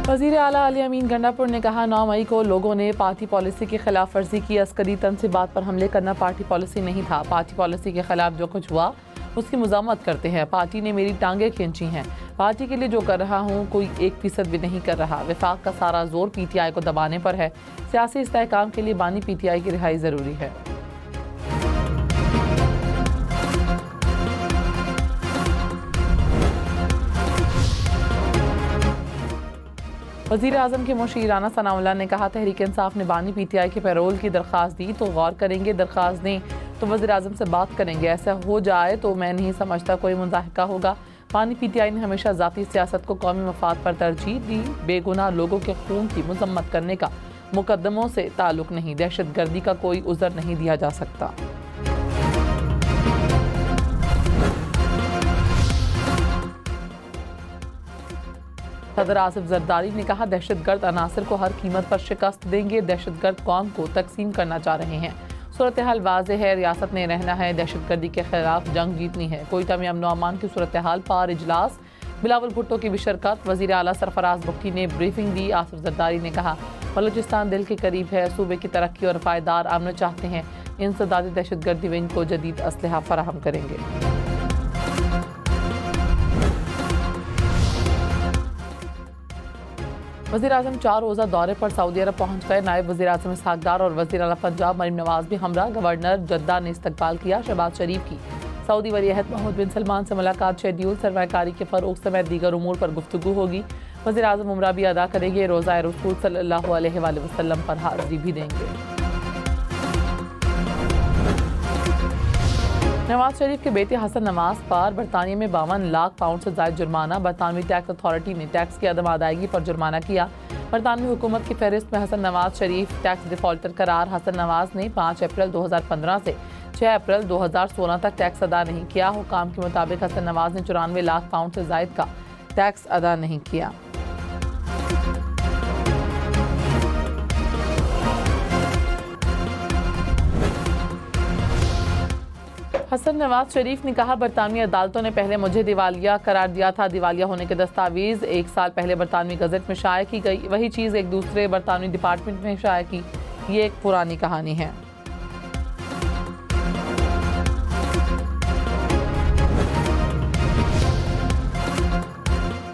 वज़ीर आला अली अमीन गंडापुर ने कहा 9 मई को लोगों ने पार्टी पॉलिसी की खिलाफ वर्जी की। अस्करी तनसीबात पर हमले करना पार्टी पॉलिसी नहीं था। पार्टी पॉलिसी के खिलाफ जो कुछ हुआ उसकी मज़ामत करते हैं। पार्टी ने मेरी टांगें खींची हैं। पार्टी के लिए जो कर रहा हूँ कोई 1% भी नहीं कर रहा। वफाक का सारा जोर PTI को दबाने पर है। सियासी इस्तेहकाम के लिए बानी PTI की रिहाई ज़रूरी है। वज़ीर आज़म के मुंशी राना सनाउल्लाह ने कहा तहरीक इंसाफ ने बानी PTI के पैरोल की दरख्वास्त दी तो गौर करेंगे, दरख्वास्त दें तो वज़ीर आज़म से बात करेंगे। ऐसा हो जाए तो मैं नहीं समझता कोई मुज़ाहिका होगा। बानी PTI ने हमेशा ज़ाती सियासत को कौमी मफाद पर तरजीह दी। बेगुनाह लोगों के खून की मजम्मत करने का मुकदमों से ताल्लुक़ नहीं, दहशत गर्दी का कोई उज़र नहीं दिया जा सकता। सदर आसिफ जरदारी ने कहा दहशत गर्द अनासर को हर कीमत पर शिकस्त देंगे। दहशत गर्द कौम को तकसीम करना चाह रहे हैं। सूरत हाल वाज़े है, रियासत ने रहना है, दहशत गर्दी के खिलाफ जंग जीतनी है। कोयटा में अमन अमान की सूरत हाल पर इजलास, बिलावल भुट्टो की भी शिरकत। वज़ीर आला सरफराज बुख्ती ने ब्रीफिंग दी। आसिफ जरदारी ने कहा बलूचिस्तान दिल के करीब है, सूबे की तरक्की और पायदार अमन चाहते हैं। इंसदादी दहशत गर्दी विंग को जदीद असलहा फराहम करेंगे। वज़ीर आज़म 4 रोज़ा दौरे पर सऊदी अरब पहुँच गए। नायब वज़ीर आज़म इसहाक डार और वज़ीर आला पंजाब मरीम नवाज भी हमरा। गवर्नर जद्दा ने इस्तकबाल किया। शहबाज शरीफ की सऊदी वलीअहद महमूद बिन सलमान से मुलाकात शेड्यूल। सरमायाकारी के फ़रोग़ समेत दीगर उमूर पर गुफ्तगू होगी। वज़ीर आज़म उम्रा भी अदा करेंगे। रोज़ा रसूल सल्लल्लाहु अलैहि वसल्लम पर हाज़िरी भी देंगे। नवाज शरीफ के बेटे हसन नवाज पर बरतानिया में 52 लाख पाउंड से ज़ायद जुर्माना। बरतानवी टैक्स अथॉरिटी ने टैक्स की अदम अदायगी पर जुर्माना किया। बरतानवी हुकूमत की फहरिस्त में हसन नवाज शरीफ टैक्स डिफॉल्टर करार। हसन नवाज ने 5 अप्रैल 2015 से 6 अप्रैल 2016 तक टैक्स अदा नहीं किया। हुकाम के मुताबिक हसन नवाज ने 94 लाख पाउंड से ज़ायद का टैक्स अदा नहीं किया। हसन नवाज शरीफ ने कहा बरतानवी अदालतों ने पहले मुझे दिवालिया करार दिया था। दिवालिया होने के दस्तावेज 1 साल पहले बरतानवी गजट में शाया की गई, वही चीज़ एक दूसरे बरतानवी डिपार्टमेंट में शाया की। ये एक पुरानी कहानी है।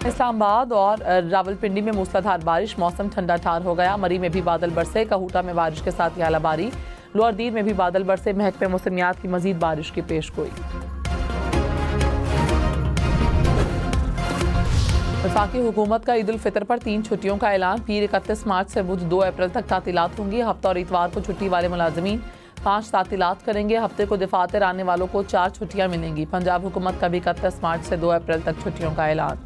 इस्लामाबाद और रावलपिंडी में मूसलाधार बारिश, मौसम ठंडा ठार हो गया। मरी में भी बादल बरसे। कहूटा में बारिश के साथ यालाबारी। लोअर दीर में भी बादल बरसे। महक में मौसमियात की मजीद बारिश की पेशगोई। वफाकी हुकूमत का ईद उल फितर पर 3 छुट्टियों का ऐलान। पीर 31 मार्च से बुध 2 अप्रैल तक तातीलात होंगी। हफ्ता और इतवार को छुट्टी वाले मुलाजमीन 5 तातीलात करेंगे। हफ्ते को दफातर आने वालों को 4 छुट्टियां मिलेंगी। पंजाब हुकूमत का भी 31 मार्च से 2 अप्रैल तक छुट्टियों का ऐलान।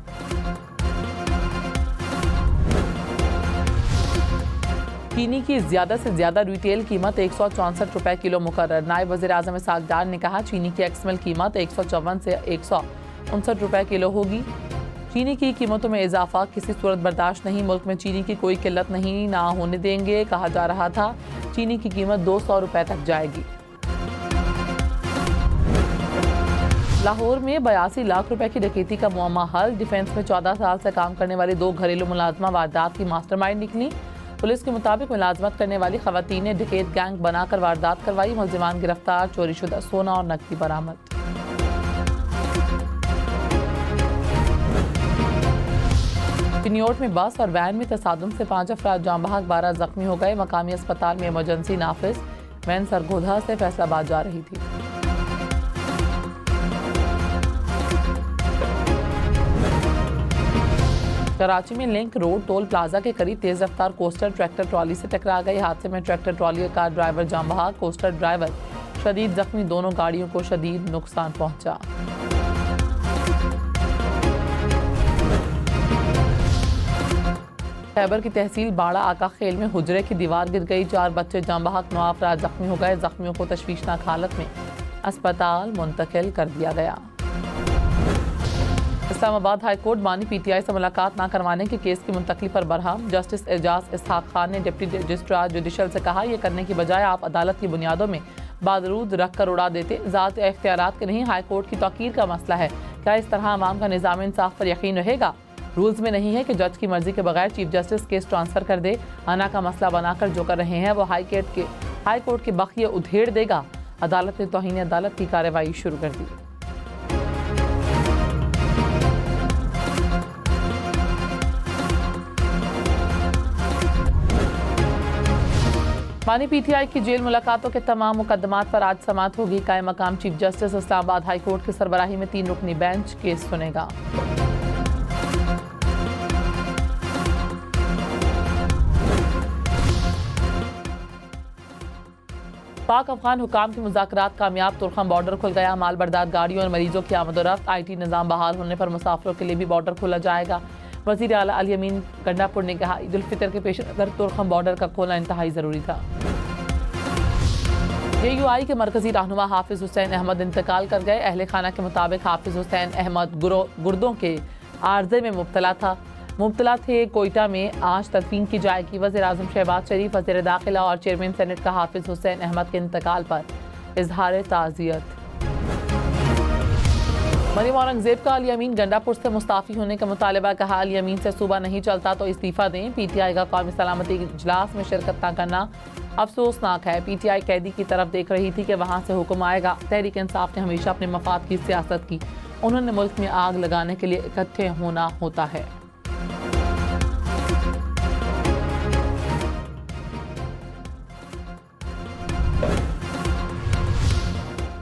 चीनी की ज्यादा से ज्यादा रिटेल कीमत 164 रुपए किलो मुकर्रर। नायब वज़ीर आज़म इसहाक डार ने कहा चीनी की एक्समल कीमत 154 से 159 रुपए किलो होगी। चीनी की कीमतों में इजाफा किसी सूरत बर्दाश्त नहीं। मुल्क में चीनी की कोई किल्लत नहीं ना होने देंगे। कहा जा रहा था चीनी की कीमत 200 रुपए तक जाएगी। लाहौर में 82 लाख रुपए की डकैती का मुअम्मा हल। डिफेंस में 14 साल से काम करने वाली 2 घरेलू मुलाजमा वारदात की मास्टरमाइंड निकली। पुलिस के मुताबिक मुलाजमत करने वाली खवातीन ने डकैत गैंग बनाकर वारदात करवाई। मुल्जिमान गिरफ्तार। चोरीशुदा सोना और नकदी बरामद। चिन्योट में बस और वैन में तसादुम से 5 अफराद जाँ बहक, 12 जख्मी हो गए। मकामी अस्पताल में इमरजेंसी नाफिज। वैन सरगोधा से फैसलाबाद जा रही थी। कराची में लिंक रोड टोल प्लाजा के करीब तेज रफ्तार कोस्टर ट्रैक्टर ट्रॉली से टकरा गई। हादसे में ट्रैक्टर ट्रॉली का ड्राइवर जाँ बहक, कोस्टर ड्राइवर शदीद जख्मी। दोनों गाड़ियों को शदीद नुकसान पहुंचा। खैबर की तहसील बाड़ा आका खेल में हुजरे की दीवार गिर गई। 4 बच्चे जाँ बहक, 9 अफराद जख्मी हो गए। जख्मियों को तशवीशनाक हालत में अस्पताल मुंतकिल कर दिया गया। इस्लामाबाद हाई कोर्ट बानी PTI से मुलाकात न करवाने के केस की मुंतकली पर बरहम। जस्टिस एजाज इसहाक खान ने डिप्टी रजिस्ट्रार जुडिशल से कहा यह करने की बजाय आप अदालत की बुनियादों में बारूद रख कर उड़ा देते। ज़ात इख्तियारात के नहीं, हाई कोर्ट की तौकीर का मसला है। क्या इस तरह अवाम का निज़ाम इंसाफ पर यकीन रहेगा? रूल्स में नहीं है कि जज की मर्जी के बगैर चीफ जस्टिस केस ट्रांसफर कर दे। अना का मसला बनाकर जो कर रहे हैं वो हाई कोर्ट के बखिए उधेड़ देगा। अदालत ने तौहीन अदालत की कार्रवाई शुरू कर दी। बानी पीटीआई की जेल मुलाकातों के तमाम मुकदमात पर आज समाअत होगी। कायम मकाम chief justice Islamabad high court की सरबराही में 3 रुकनी बेंच केस सुनेगा। पाक अफगान हुकाम के मुज़ाकरात कामयाब। तुर्खम बॉर्डर खुल गया। माल बरदार गाड़ियों और मरीजों की आमदोरफ्त। IT निज़ाम बहाल होने पर मुसाफिरों के लिए भी बॉर्डर खोला जाएगा। वज़ीर आला अल यमीन गंडापुर ने कहा, ईद उल फितर के पेश नज़र तुर्खम बॉर्डर का खोलना इंतहाई ज़रूरी था। JUI के मरकजी रहनुमा हाफिज हुसैन अहमद इंतकाल कर गए। अहले खाना के मुताबिक हाफिज हुसैन अहमद गुर्दों के आर्जे में मुब्तला थे। कोयटा में आज तदफीन की जाएगी। वज़ीर आज़म शहबाज शरीफ, वज़ीर दाखिला और चेयरमैन सेनेट का हाफिज हुसैन अहमद के इंतकाल पर इजहार ताज़ियत। मरीम औरंगजेब का अल यमीन गंडापुर से मुस्ताफ़ी होने का मुतालबा। कहा, अल यमीन से सूबा नहीं चलता तो इस्तीफ़ा दें। PTI का कौमी सलामती इजलास में शिरकत न करना अफसोसनाक है। PTI कैदी की तरफ देख रही थी कि वहाँ से हुक्म आएगा। तहरीक इंसाफ ने हमेशा अपने मफाद की सियासत की। उन्होंने मुल्क में आग लगाने के लिए इकट्ठे होना होता है।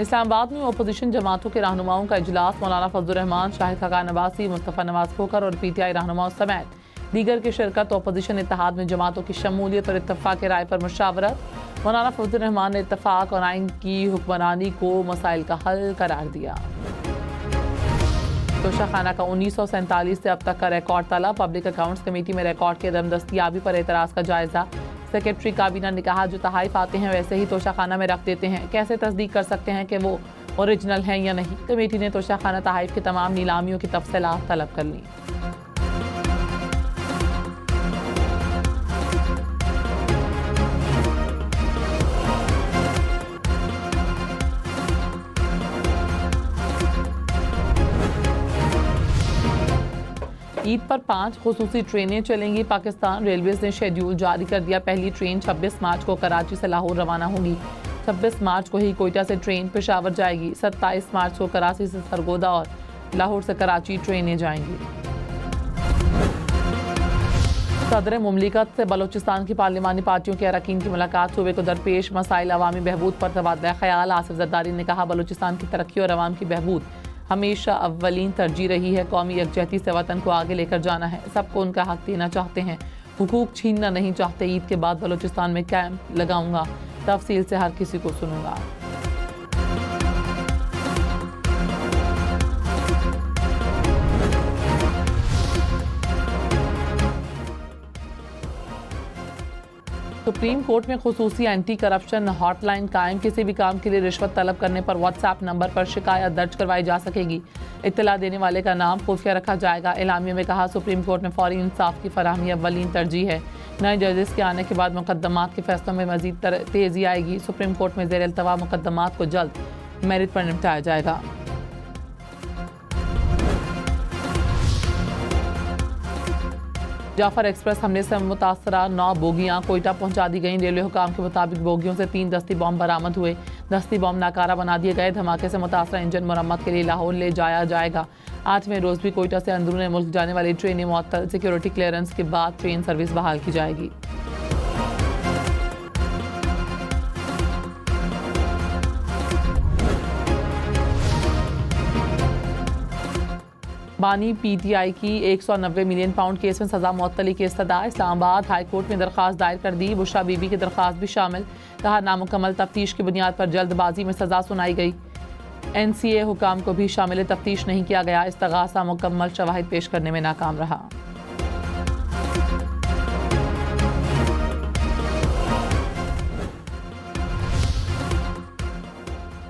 इस्लामाबाद में अपोजिशन जमातों के रहनुमाओं का इजलास। मौलाना फजलुर रहमान, शाहिद खाकान नवासी, मुस्तफ़ा नवाज खोकर और PTI रहनुमाओं समेत दीगर की शिरकत। अपोजिशन इत्तेहाद में जमातों की शमूलियत और इत्तफाक राय पर मुशावरत। मौलाना फजलुर रहमान ने इत्तफाक और आइन की हुक्मरानी को मसाइल का हल करार दिया। तोशाखाना का 1947 से अब तक का रिकॉर्ड तलब। पब्लिक अकाउंट्स कमेटी में रिकॉर्ड की अदम दस्तियाबी पर एतराज़ का जायजा। सेक्रेटरी काबीना ने कहा, जो तहाइफ आते हैं वैसे ही तोशाखाना में रख देते हैं, कैसे तस्दीक कर सकते हैं कि वो ओरिजिनल हैं या नहीं। कमेटी ने तोशाखाना तहाइफ की तमाम नीलामियों की तफसीलात तलब कर ली। ईद पर 5 खुसूसी ट्रेनें चलेंगी। पाकिस्तान रेलवेज ने शेड्यूल जारी कर दिया। पहली ट्रेन 26 मार्च को कराची से लाहौर रवाना होगी। 26 मार्च को ही कोयटा से ट्रेन पेशावर जाएगी। 27 मार्च को कराची से सरगोदा और लाहौर से कराची ट्रेनें जाएंगी। सदर मुमलिकत से बलोचिस्तान की पार्लिमानी पार्टियों के अरकान की मुलाकात। सूबे को दरपेश मसाइल अवामी बहबूद पर तबादला ख्याल। आसिफ जरदारी ने कहा, बलोचिस्तान की तरक्की और अवाम की बहबूद हमेशा अव्वलीन तरजीह रही है। कौमी यकजहती से वतन को आगे लेकर जाना है। सबको उनका हक देना चाहते हैं, हुकूक छीनना नहीं चाहते। ईद के बाद बलोचिस्तान में कैंप लगाऊंगा, तफसील से हर किसी को सुनूंगा। सुप्रीम कोर्ट में खुसूसी एंटी करप्शन हॉटलाइन कायम। किसी भी काम के लिए रिश्वत तलब करने पर व्हाट्सएप नंबर पर शिकायत दर्ज करवाई जा सकेगी। इत्तला देने वाले का नाम खुफिया रखा जाएगा। एलामिया में कहा, सुप्रीम कोर्ट में फौरी इंसाफ की फराहमी अव्वलीन तरजीह है। नए जजेस के आने के बाद मुकदमात के फैसलों में मजीद तेजी आएगी। सुप्रीम कोर्ट में ज़ेर इल्तवा मुकदमात को जल्द मेरिट पर निपटाया जाएगा। जाफर एक्सप्रेस हमले से मुतासरा 9 बोगियां कोयटा पहुंचा दी गईं। रेलवे हुकाम के मुताबिक बोगियों से 3 दस्ती बम बरामद हुए। दस्ती बम नाकारा बना दिए गए। धमाके से मुतासरा इंजन मरम्मत के लिए लाहौर ले जाया जाएगा। 8वें रोज़ भी कोयटा से अंदरून मुल्क जाने वाली ट्रेनें मुअत्तल। सिक्योरिटी क्लियरेंस के बाद ट्रेन सर्विस बहाल की जाएगी। बानी PTI की 190 मिलियन पाउंड केस में सजा मुअत्तली की इस्तदा। इस्लामाबाद हाई कोर्ट में दरख्वास्त दायर कर दी। बुशरा बीबी की दरख्वास्त भी शामिल। कहा, नामुकम्मल तफ्तीश की बुनियाद पर जल्दबाजी में सजा सुनाई गई। NCA हुकाम को भी शामिल तफ्तीश नहीं किया गया। इस्तगासा मुकम्मल शवाहिद पेश करने में नाकाम रहा।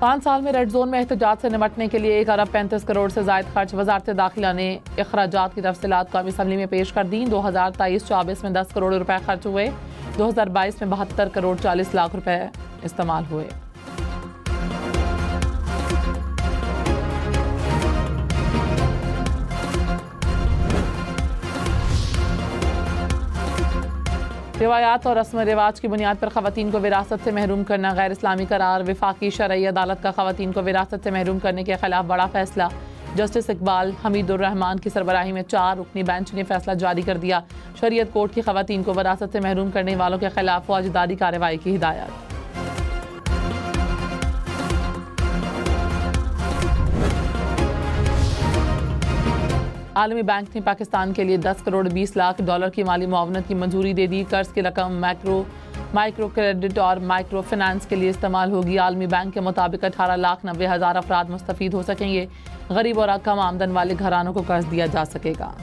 5 साल में रेड जोन में एहतजाज से निपटने के लिए 1 अरब 35 करोड़ से ज़ायद खर्च। वज़ारत दाखिला ने अखराजात की तफसीलात कौमी असम्बली में पेश कर दी। 2023-24 में 10 करोड़ रुपए खर्च हुए। 2022 में 72 करोड़ 40 लाख रुपए इस्तेमाल हुए। रिवायात और रस्म रिवाज की बुनियाद पर ख़वातीन को विरासत से महरूम करना गैर इस्लामी करार। वफाकी शरई अदालत का ख़वातीन को विरासत से महरूम करने के खिलाफ बड़ा फैसला। जस्टिस इकबाल हमीदुर रहमान की सरबराही में 4 रुकनी बेंच ने फैसला जारी कर दिया। शरीयत कोर्ट की ख़वातीन को विरासत से महरूम करने वालों के खिलाफ फौजदारी कार्रवाई की हिदायत। आलमी बैंक ने पाकिस्तान के लिए 10 करोड़ 20 लाख डॉलर की माली मुआवनत की मंजूरी दे दी। कर्ज की रकम माइक्रो क्रेडिट और माइक्रो फाइनेंस के लिए इस्तेमाल होगी। आलमी बैंक के मुताबिक 18,90,000 अफराद मुस्तफीद हो सकेंगे। गरीब और कम आमदन वाले घरानों को कर्ज दिया जा सकेगा।